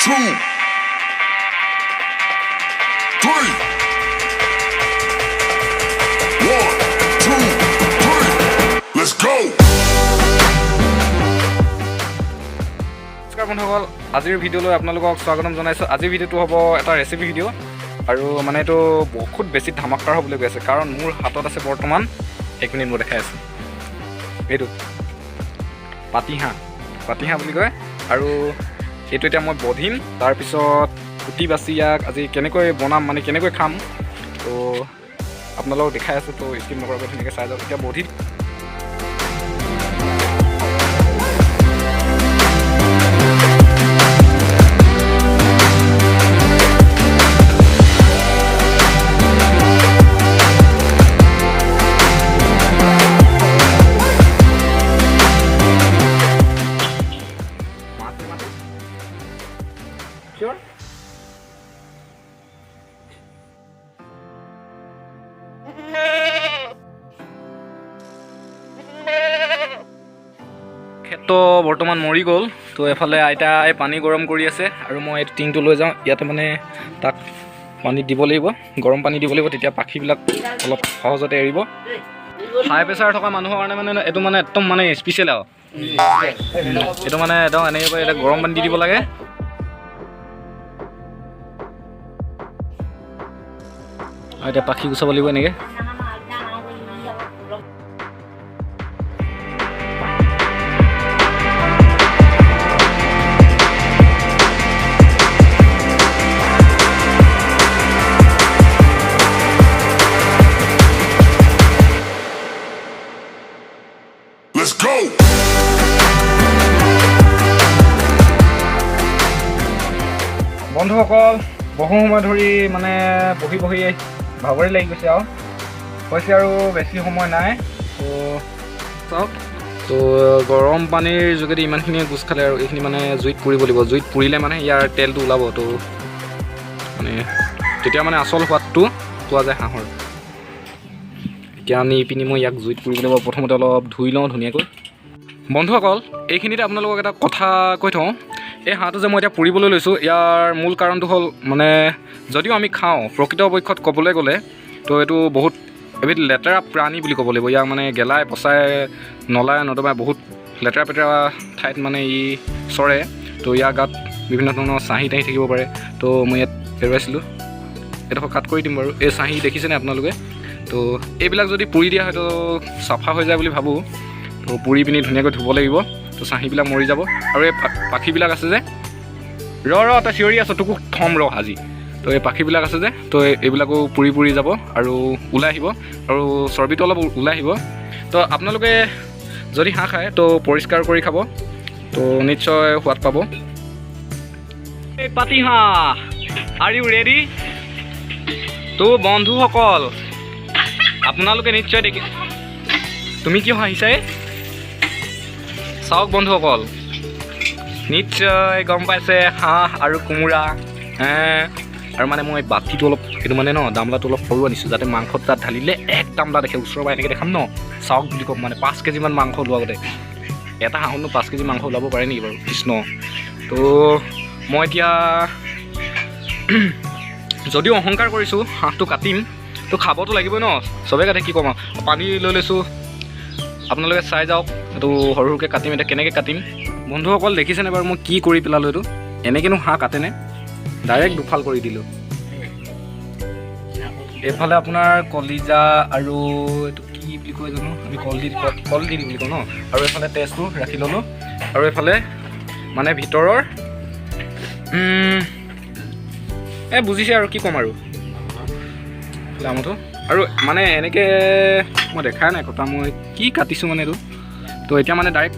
Let's go. নমস্কাৰ বন্ধুসকল, আজিৰ ভিডিঅ'লৈ আপোনালোকক স্বাগতম জনাইছোঁ। আজিৰ ভিডিঅ'টো হ'ব এটা ৰেচিপি ভিডিঅ' আৰু মানে এইটো বহুত বেছি ধামাকাৰ হ'বলৈ গৈ আছে, কাৰণ মোৰ হাতত আছে বৰ্তমান 1 মিনিট মই দেখাই আছোঁ। এইটো পাতিহাঁহ বুলি কয়, আৰু এইটো এতিয়া মই বধিম। তাৰপিছত কুটি বাচি ইয়াক আজি কেনেকৈ বনাম, মানে কেনেকৈ খাম, তো আপোনালোকক দেখাই আছোঁ। তো স্কিপ নকৰাকৈ ধুনীয়াকৈ চাই যাওক। এতিয়া বধিম। Sure. খেতটো বৰ্তমান মৰি গ'ল। তো এফালে আইতাই পানী গৰম কৰি আছে, আৰু মই এইটো টিংটো লৈ যাওঁ। ইয়াতে মানে তাক পানী দিব লাগিব, গৰম পানী দিব লাগিব, তেতিয়া পাখিবিলাক অলপ সহজতে এৰিব। হাই প্ৰেছাৰ থকা মানুহৰ কাৰণে মানে এইটো মানে একদম মানে স্পেচিয়েল আৰু এইটো মানে একদম এনেকৈ এটা গৰম পানী দি দিব লাগে। আৰু এতিয়া পাখি গুচাব লাগিব এনেকৈ। Let's go. বন্ধুসকল, বহু সময় ধৰি মানে বহি ভাগৰি লাগি গৈছে আৰু হৈছে, আৰু বেছি সময় নাই। তো চাওক, তো গৰম পানীৰ যোগেদি ইমানখিনি গোচ খালে, আৰু এইখিনি মানে জুইত পুৰিব লাগিব। জুইত পুৰিলে মানে ইয়াৰ তেলটো ওলাব, তো মানে তেতিয়া মানে আচল সোৱাদটো পোৱা যায় হাঁহৰ। এতিয়া আনি পিনি মই ইয়াক জুইত পুৰিব লাগিব। প্ৰথমতে অলপ ধুই লওঁ ধুনীয়াকৈ। বন্ধুসকল, এইখিনিতে আপোনালোকক এটা কথা কৈ থওঁ। এই হাঁহটো যে মই এতিয়া পুৰিবলৈ লৈছোঁ, ইয়াৰ মূল কাৰণটো হ'ল মানে যদিও আমি খাওঁ, প্ৰকৃতপক্ষত ক'বলৈ গ'লে তো এইটো বহুত এবিধ লেতেৰা প্ৰাণী বুলি ক'ব লাগিব। ইয়াক মানে গেলাই পচাই নলাই নৰ্দমাই বহুত লেতেৰা পেতেৰা ঠাইত মানে ই চৰে। তো ইয়াৰ গাত বিভিন্ন ধৰণৰ চাহী তাহি থাকিব পাৰে। তো মই ইয়াত পেৰুৱাইছিলোঁ, এইডোখৰ কাট কৰি দিম বাৰু। এই চাহী দেখিছেনে আপোনালোকে? তো এইবিলাক যদি পুৰি দিয়া হয় তো চাফা হৈ যায় বুলি ভাবোঁ। তো পুৰি পিনি ধুনীয়াকৈ ধুব লাগিব, তো চাহীবিলাক মৰি যাব। আৰু এই পাখিবিলাক আছে যে, তই চিঞৰি আছ, তোকো থ'ম আজি। তো এই পাখিবিলাক আছে যে, তো এইবিলাকো পুৰি যাব আৰু ওলাই আহিব, আৰু চৰ্বিটো অলপ ওলাই আহিব। তো আপোনালোকে যদি হাঁহ খায় তো পৰিষ্কাৰ কৰি খাব, তো নিশ্চয় সোৱাদ পাব। এই পাতিহাঁহ, আৰ ইউ ৰেডি? তো বন্ধুসকল, আপোনালোকে নিশ্চয় দেখি, তুমি কিয় হাঁহিছা? চাওক বন্ধুসকল, নিশ্চয় গম পাইছে হাঁহ আৰু কোমোৰা। আৰু মানে মই বাতিটো অলপ, এইটো মানে ন দামলাটো অলপ সৰু আনিছোঁ, যাতে মাংসত তাত ঢালিলে এক দামলা দেখে। ওচৰৰ পৰা এনেকৈ দেখাম ন, চাওক বুলি ক'ম। মানে 5 কেজিমান মাংস ওলোৱা আগতে, এটা হাঁহনো 5 কেজি মাংস ওলাব পাৰে নেকি বাৰু? কৃষ্ণ। তো মই এতিয়া যদিও অহংকাৰ কৰিছোঁ, হাঁহটো কাটিম, তো খাবতো লাগিবই ন, চবেই কাটে, কি ক'ম আৰু। পানী লৈ লৈছোঁ, আপোনালোকে চাই যাওক। এইটো সৰু সৰুকৈ কাটিম। এতিয়া কেনেকৈ কাটিম বন্ধুসকল দেখিছেনে বাৰু মই কি কৰি পেলালোঁ? এইটো এনেকৈনো হাঁহ কাটেনে? ডাইৰেক্ট দুফাল কৰি দিলোঁ। এইফালে আপোনাৰ কলিজা আৰু এইটো কি বুলি কয় জানো, আমি কলডিল বুলি কওঁ ন। আৰু এইফালে তেজটো ৰাখি ল'লোঁ, আৰু এইফালে মানে ভিতৰৰ বুজিছে আৰু কি ক'ম আৰু লামটো। আৰু মানে এনেকৈ মই দেখাই নাই কটা, মই কি কাটিছোঁ মানে এইটো। তো এতিয়া মানে ডাইৰেক্ট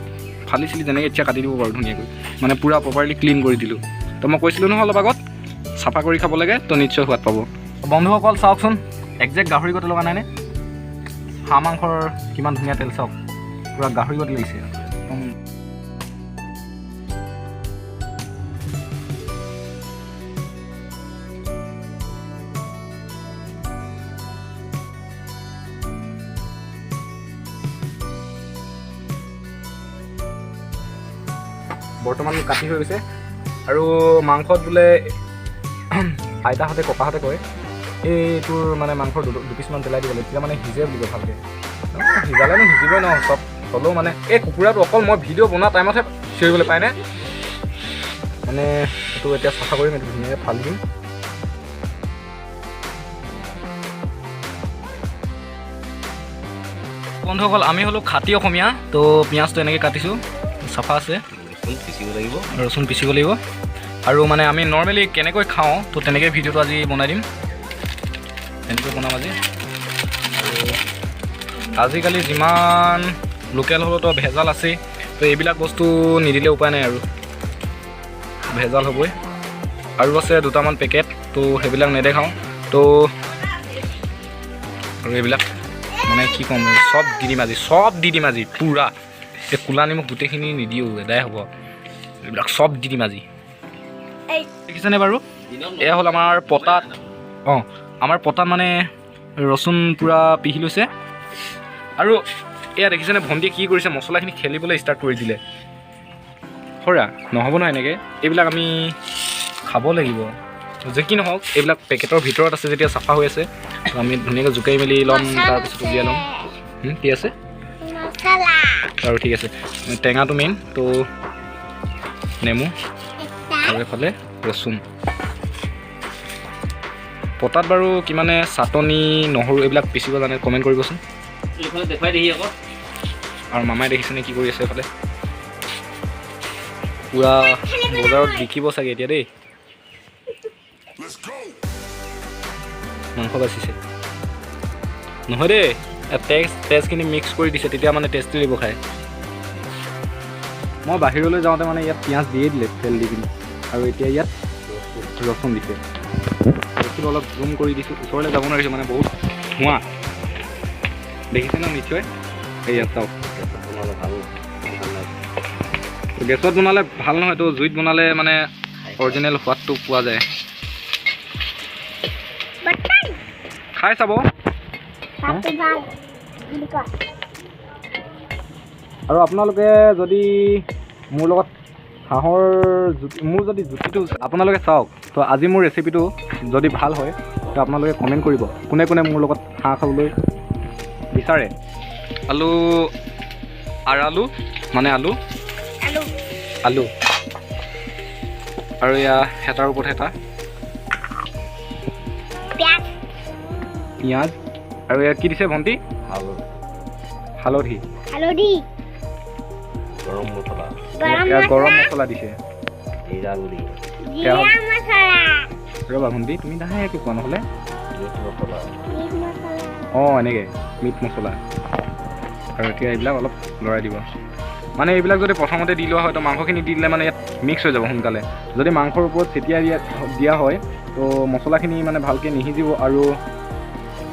ফালি চিলি যেনেকৈ এতিয়া কাটি দিব পাৰোঁ ধুনীয়াকৈ, মানে পূৰা প্ৰপাৰলি ক্লিন কৰি দিলোঁ। তো মই কৈছিলোঁ নহয় অলপ আগত, চাফা কৰি খাব লাগে, তো নিশ্চয় সোৱাদ পাব। বন্ধুসকল চাওকচোন, একজেক্ট গাহৰি গতে লগা নাইনে? হাঁহ মাংসৰ কিমান ধুনীয়া তেল চাওক, পূৰা গাহৰি গতে লাগিছে। বৰ্তমান কাটি হৈ গৈছে, আৰু মাংসত বোলে আইতাহঁতে ককাহঁতে কয় এইটোৰ মানে মাংসৰ দুপিচমান পেলাই দিব লাগে, তেতিয়া মানে সিজে বুলি কয় ভালকৈ। সিজালেনো সিজিবই ন চব, হ'লেও মানে এই কুকুৰাটো অকল মই ভিডিঅ' বনোৱা টাইমতহে চিঞৰিবলৈ পায়নে, মানে এইটো এতিয়া চাফা কৰিম, এইটো ধুনীয়াকৈ ফালি দিম। বন্ধুসকল আমি হ'লো খাটি অসমীয়া, তো পিঁয়াজটো এনেকৈ কাটিছোঁ, চাফা আছে, ৰচুন পিচিব লাগিব। আৰু মানে আমি নৰ্মেলি কেনেকৈ খাওঁ তো তেনেকৈ ভিডিঅ'টো আজি বনাই দিম, তেনেকৈ বনাম আজি। আৰু আজিকালি যিমান লোকেল হ'লেতো ভেজাল আছেই, তো এইবিলাক বস্তু নিদিলে উপায় নাই আৰু ভেজাল হ'বই। আৰু আছে দুটামান পেকেট, তো সেইবিলাক নেদেখাওঁ। তো আৰু এইবিলাক মানে কি ক'ম, চব দি দিম আজি পূৰা। এই ক'লা নিমখ গোটেইখিনি নিদিওঁ, এদাই হ'ব। এইবিলাক চব দি দিম আজি, দেখিছেনে বাৰু? এয়া হ'ল আমাৰ পতাত, আমাৰ পতাত মানে ৰচুন পূৰা পিহি লৈছে। আৰু এয়া দেখিছেনে ভণ্টিয়ে কি কৰিছে, মছলাখিনি খেলিবলৈ ষ্টাৰ্ট কৰি দিলে। সৰা নহ'ব নহয় এনেকৈ, এইবিলাক আমি খাব লাগিব। যে কি নহওক, এইবিলাক পেকেটৰ ভিতৰত আছে যেতিয়া চাফা হৈ আছে, আমি ধুনীয়াকৈ জোকাৰি মেলি ল'ম, তাৰপিছত উলিয়াই ল'ম। কি আছে আৰু ঠিক আছে, টেঙাটো মেইন, তো নেমু আৰু এফালে ৰচুন। পতাত বাৰু কিমানে চাটনি নহৰু এইবিলাক পিচিব জানে কমেণ্ট কৰিবচোন। দেখুৱাই দেখি আকৌ, আৰু মামাই দেখিছেনে কি কৰি আছে এইফালে, পূৰা বজাৰত বিকিব চাগে এতিয়া দেই। মাংস বাচিছে নহয় দেই, তেজখিনি মিক্স কৰি দিছে, তেতিয়া মানে টেষ্টি লাগিব খাই। মই বাহিৰলৈ যাওঁতে মানে ইয়াত পিঁয়াজ দিয়ে দিলে তেল দি কিনে, আৰু এতিয়া ইয়াত ৰচুন দিছে। বস্তুটো অলপ জুম কৰি দিছোঁ, ওচৰলৈ যাব নোৱাৰিছোঁ মানে বহুত ধোঁৱা, দেখিছে ন নিশ্চয়। ইয়াত চাওক, গেছত বনালে ভাল নহয়তো, জুইত বনালে মানে অৰিজিনেল সোৱাদটো পোৱা যায়। খাই চাব। আৰু আপোনালোকে যদি মোৰ লগত হাঁহৰ মোৰ যদি জুতিটো আপোনালোকে চাওক, তো আজি মোৰ ৰেচিপিটো যদি ভাল হয় তো আপোনালোকে কমেণ্ট কৰিব কোনে কোনে মোৰ লগত হাঁহ খাবলৈ বিচাৰে। আলু মানে আলু আৰু এয়া হেতাৰ ওপৰত হেতা, পিঁয়াজ, আৰু ইয়াত কি দিছে ভণ্টি? হালধি, গৰম মছলা দিছে, ৰ'বা ভণ্টি তুমি নাহে একো কোৱা নহ'লে, এনেকৈ মিট মছলা। আৰু এতিয়া এইবিলাক অলপ লৰাই দিব। মানে এইবিলাক যদি প্ৰথমতে দি লোৱা হয় তো মাংসখিনি দি দিলে মানে ইয়াত মিক্স হৈ যাব সোনকালে। যদি মাংসৰ ওপৰত ছটিয়াই দিয়া হয় তো মছলাখিনি মানে ভালকৈ নিসিজিব আৰু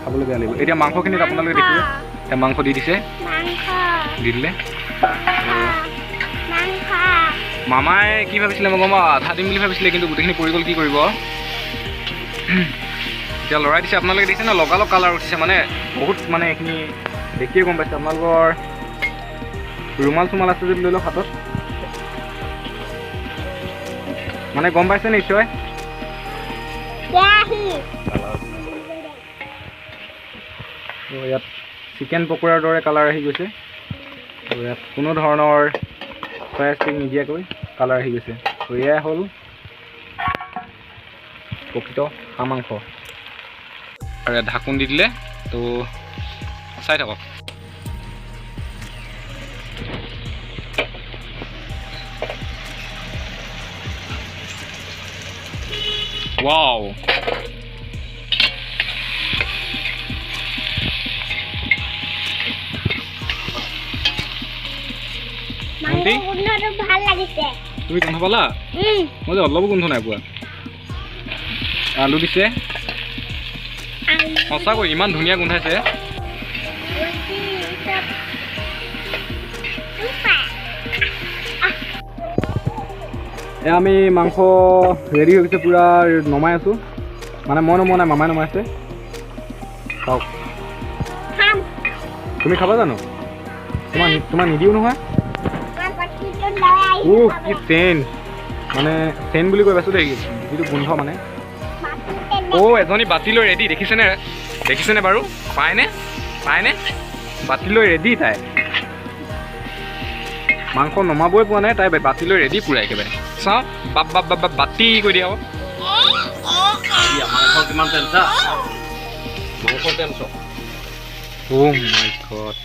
খাবলৈ বেয়া লাগিব। এতিয়া মাংসখিনিত আপোনালোকে দেখিব, এতিয়া মাংস দি দিছে, দি দিলে। মামাই কি ভাবিছিলে মই গম পাওঁ, আধা দিম বুলি ভাবিছিলে, কিন্তু গোটেইখিনি পৰি গ'ল, কি কৰিব। এতিয়া লৰাই দিছে, আপোনালোকে দেখিছে ন, লগালগ কালাৰ উঠিছে, মানে বহুত মানে এইখিনি দেখিয়ে গম পাইছে। আপোনালোকৰ ৰুমাল চুমাল আছে যদি লৈ লওক হাতত, মানে গম পাইছে নিশ্চয়। ইয়াত চিকেন পকোৰাৰ দৰে কালাৰ আহি গৈছে, ইয়াত কোনো ধৰণৰ ফ্ৰাই ষ্টিক নিদিয়াকৈ কালাৰ আহি গৈছে। তো এয়াই হ'ল প্ৰকৃত হাঁহ মাংস। আৰু ইয়াত ঢাকোন দি দিলে, তো চাই থাকক। ৱাও, ভাল লাগিছে। তুমি গোন্ধ পালা? মই যে অলপো গোন্ধ নাই পোৱা। আলু দিছে, সঁচাকৈ ইমান ধুনীয়া গোন্ধাইছে। আমি মাংস ৰেডি হৈ গৈছে, পূৰা নমাই আছোঁ। মানে মই নমোৱা নাই, মামাই নমাইছে। চাওক, তুমি খাবা জানো? তোমাক নিদিওঁ নহয়। কি চেন মানে চেন বুলি কৈ পাইছোঁ দেই যিটো গোন্ধ মানে এজনী বাতি লৈ ৰেডি দেখিছেনে বাৰু পায়নে বাতি লৈ ৰেডি তাই মাংস নমাবই পোৱা নাই তাই বাতি লৈ ৰেডি পুৰা একেবাৰে চাওঁ বাতি কৈ দিয়া মাংস কিমান তেল চা মাংস তেল চক Oh my god.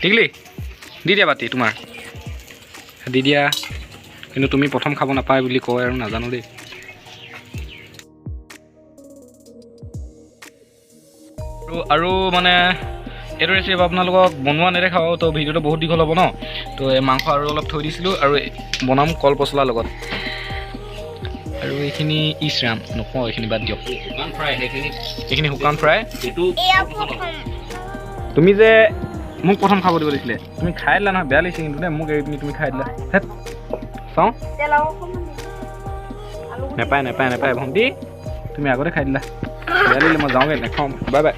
টিকলি দি দিয়া বাতি তোমাৰ দি দিয়া কিন্তু তুমি প্ৰথম খাব নাপায় বুলি কয় আৰু নাজানো দেই আৰু মানে এইটো ৰেচিপি আপোনালোকক বনোৱা নেদেখাব তো ভিডিঅ'টো বহুত দীঘল হ'ব ন তো এই মাংস আৰু অলপ থৈ দিছিলোঁ আৰু বনাম কল পচলাৰ লগত আৰু এইখিনি ইছৰাম নকওঁ এইখিনি বাদ দিয়ক এইখিনি শুকান ফ্ৰাই তুমি যে মোক প্ৰথম খাব দিব দিছিলে তুমি খাই দিলা নহয় বেয়া লাগিছে কিন্তু দেই মোক এৰি পিনি তুমি খাই দিলা চাওঁ নাপায় ভণ্টি তুমি আগতে খাই দিলা বেয়া লাগিলে মই যাওঁগৈ নাখাওঁ বাই বাই